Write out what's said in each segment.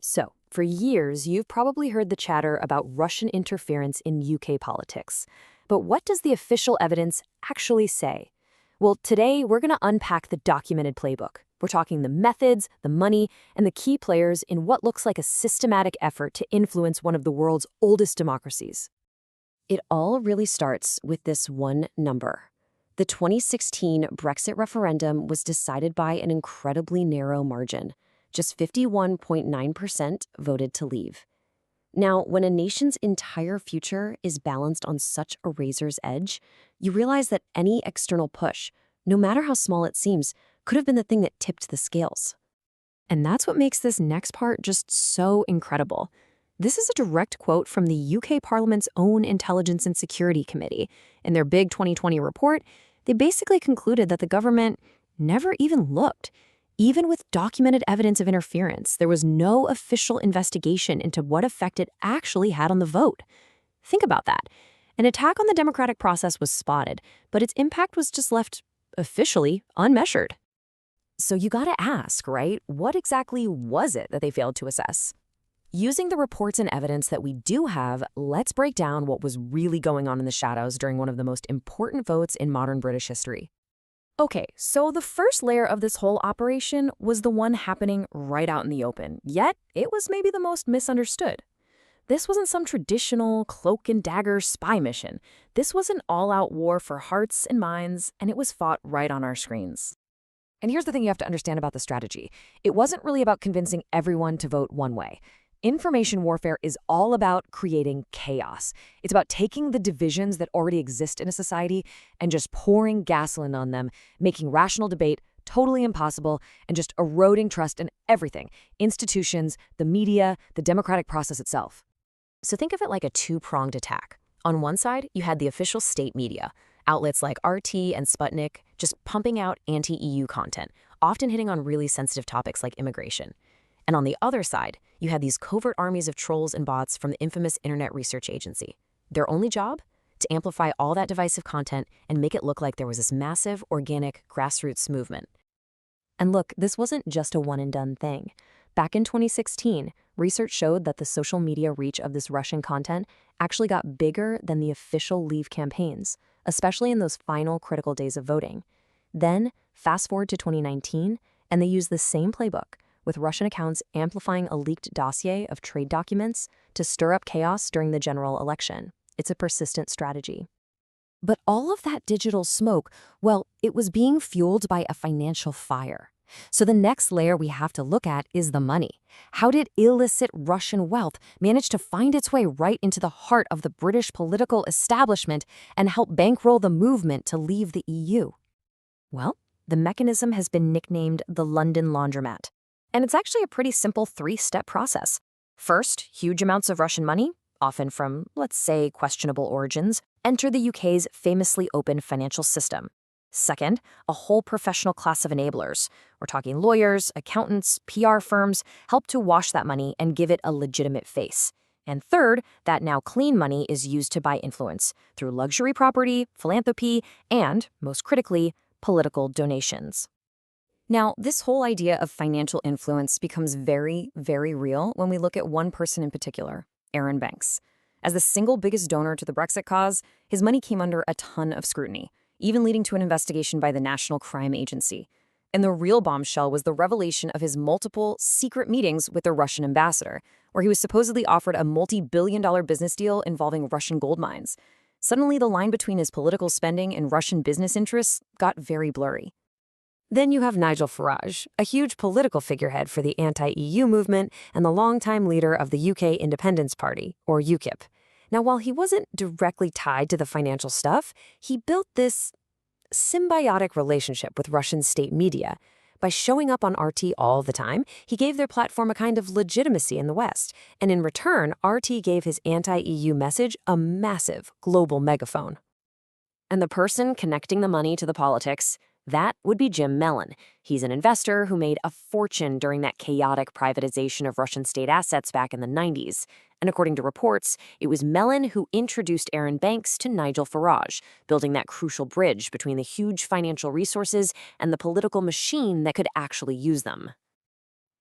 So, for years, you've probably heard the chatter about Russian interference in UK politics. But what does the official evidence actually say? Well, today we're going to unpack the documented playbook. We're talking the methods, the money, and the key players in what looks like a systematic effort to influence one of the world's oldest democracies. It all really starts with this one number. The 2016 Brexit referendum was decided by an incredibly narrow margin. Just 51.9% voted to leave. Now, when a nation's entire future is balanced on such a razor's edge, you realize that any external push, no matter how small it seems, could have been the thing that tipped the scales. And that's what makes this next part just so incredible. This is a direct quote from the UK Parliament's own Intelligence and Security Committee. In their big 2020 report, they basically concluded that the government never even looked. Even with documented evidence of interference, there was no official investigation into what effect it actually had on the vote. Think about that. An attack on the democratic process was spotted, but its impact was just left officially unmeasured. So you gotta ask, right? What exactly was it that they failed to assess? Using the reports and evidence that we do have, let's break down what was really going on in the shadows during one of the most important votes in modern British history. Okay, so the first layer of this whole operation was the one happening right out in the open, yet it was maybe the most misunderstood. This wasn't some traditional cloak and dagger spy mission. This was an all-out war for hearts and minds, and it was fought right on our screens. And here's the thing you have to understand about the strategy. It wasn't really about convincing everyone to vote one way. Information warfare is all about creating chaos. It's about taking the divisions that already exist in a society and just pouring gasoline on them, making rational debate totally impossible, and just eroding trust in everything: institutions, the media, the democratic process itself. So think of it like a two-pronged attack. On one side, you had the official state media, outlets like RT and Sputnik just pumping out anti-EU content, often hitting on really sensitive topics like immigration. And on the other side, you had these covert armies of trolls and bots from the infamous Internet Research Agency. Their only job? To amplify all that divisive content and make it look like there was this massive, organic, grassroots movement. And look, this wasn't just a one-and-done thing. Back in 2016, research showed that the social media reach of this Russian content actually got bigger than the official Leave campaigns, especially in those final critical days of voting. Then, fast forward to 2019, and they used the same playbook, with Russian accounts amplifying a leaked dossier of trade documents to stir up chaos during the general election. It's a persistent strategy. But all of that digital smoke, well, it was being fueled by a financial fire. So the next layer we have to look at is the money. How did illicit Russian wealth manage to find its way right into the heart of the British political establishment and help bankroll the movement to leave the EU? Well, the mechanism has been nicknamed the London Laundromat. And it's actually a pretty simple three-step process. First, huge amounts of Russian money, often from, let's say, questionable origins, enter the UK's famously open financial system. Second, a whole professional class of enablers, we're talking lawyers, accountants, PR firms, help to wash that money and give it a legitimate face. And third, that now clean money is used to buy influence through luxury property, philanthropy, and, most critically, political donations. Now, this whole idea of financial influence becomes very, very real when we look at one person in particular, Arron Banks. As the single biggest donor to the Brexit cause, his money came under a ton of scrutiny, even leading to an investigation by the National Crime Agency. And the real bombshell was the revelation of his multiple secret meetings with the Russian ambassador, where he was supposedly offered a multi-billion-dollar business deal involving Russian gold mines. Suddenly, the line between his political spending and Russian business interests got very blurry. Then you have Nigel Farage, a huge political figurehead for the anti-EU movement and the longtime leader of the UK Independence Party, or UKIP. Now, while he wasn't directly tied to the financial stuff, he built this symbiotic relationship with Russian state media. By showing up on RT all the time, he gave their platform a kind of legitimacy in the West, and in return, RT gave his anti-EU message a massive global megaphone. And the person connecting the money to the politics, that would be Jim Mellon. He's an investor who made a fortune during that chaotic privatization of Russian state assets back in the 90s. And according to reports, it was Mellon who introduced Arron Banks to Nigel Farage, building that crucial bridge between the huge financial resources and the political machine that could actually use them.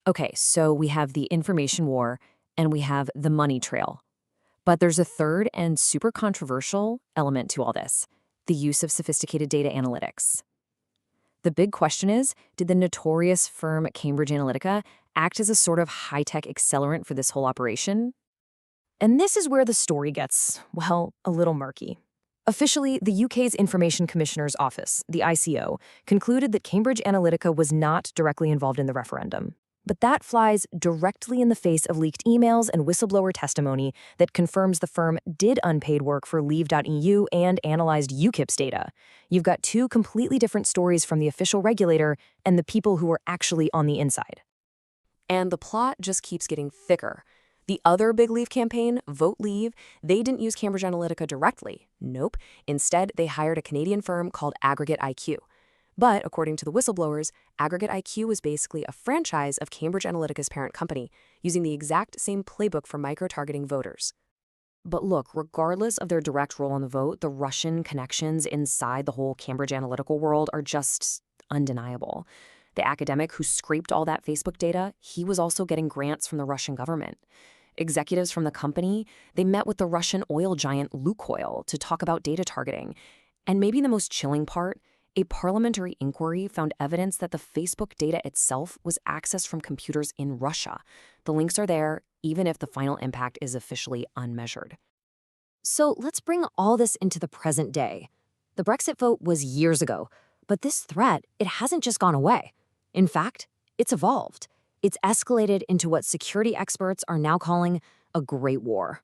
Okay, so we have the information war and we have the money trail. But there's a third and super controversial element to all this: the use of sophisticated data analytics. The big question is, did the notorious firm Cambridge Analytica act as a sort of high-tech accelerant for this whole operation? And this is where the story gets, well, a little murky. Officially, the UK's Information Commissioner's Office, the ICO, concluded that Cambridge Analytica was not directly involved in the referendum. But that flies directly in the face of leaked emails and whistleblower testimony that confirms the firm did unpaid work for Leave.eu and analyzed UKIP's data. You've got two completely different stories from the official regulator and the people who were actually on the inside. And the plot just keeps getting thicker. The other big Leave campaign, Vote Leave, they didn't use Cambridge Analytica directly. Nope. Instead, they hired a Canadian firm called Aggregate IQ. But according to the whistleblowers, Aggregate IQ was basically a franchise of Cambridge Analytica's parent company, using the exact same playbook for micro-targeting voters. But look, regardless of their direct role in the vote, the Russian connections inside the whole Cambridge Analytical world are just undeniable. The academic who scraped all that Facebook data, he was also getting grants from the Russian government. Executives from the company, they met with the Russian oil giant Lukoil to talk about data targeting. And maybe the most chilling part, a parliamentary inquiry found evidence that the Facebook data itself was accessed from computers in Russia. The links are there, even if the final impact is officially unmeasured. So let's bring all this into the present day. The Brexit vote was years ago, but this threat, it hasn't just gone away. In fact, it's evolved. It's escalated into what security experts are now calling a Great War.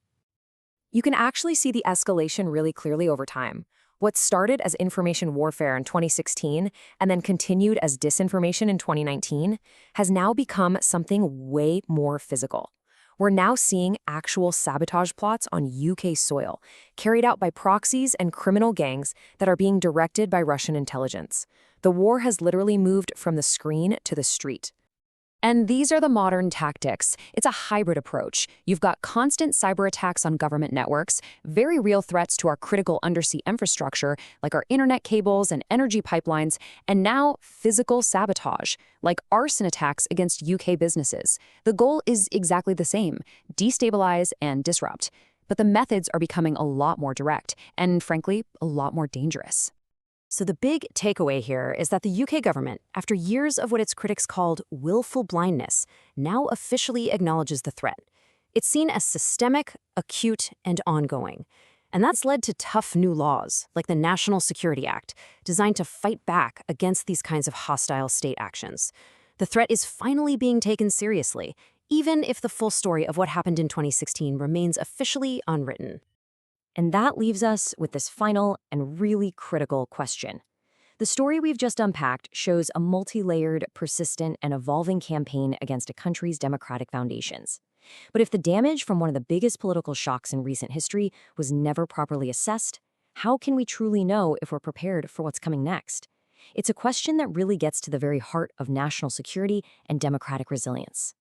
You can actually see the escalation really clearly over time. What started as information warfare in 2016 and then continued as disinformation in 2019 has now become something way more physical. We're now seeing actual sabotage plots on UK soil, carried out by proxies and criminal gangs that are being directed by Russian intelligence. The war has literally moved from the screen to the street. And these are the modern tactics. It's a hybrid approach. You've got constant cyber attacks on government networks, very real threats to our critical undersea infrastructure, like our internet cables and energy pipelines, and now physical sabotage, like arson attacks against UK businesses. The goal is exactly the same: destabilize and disrupt. But the methods are becoming a lot more direct and, frankly, a lot more dangerous. So the big takeaway here is that the UK government, after years of what its critics called willful blindness, now officially acknowledges the threat. It's seen as systemic, acute, and ongoing. And that's led to tough new laws, like the National Security Act, designed to fight back against these kinds of hostile state actions. The threat is finally being taken seriously, even if the full story of what happened in 2016 remains officially unwritten. And that leaves us with this final and really critical question. The story we've just unpacked shows a multi-layered, persistent, and evolving campaign against a country's democratic foundations. But if the damage from one of the biggest political shocks in recent history was never properly assessed, how can we truly know if we're prepared for what's coming next? It's a question that really gets to the very heart of national security and democratic resilience.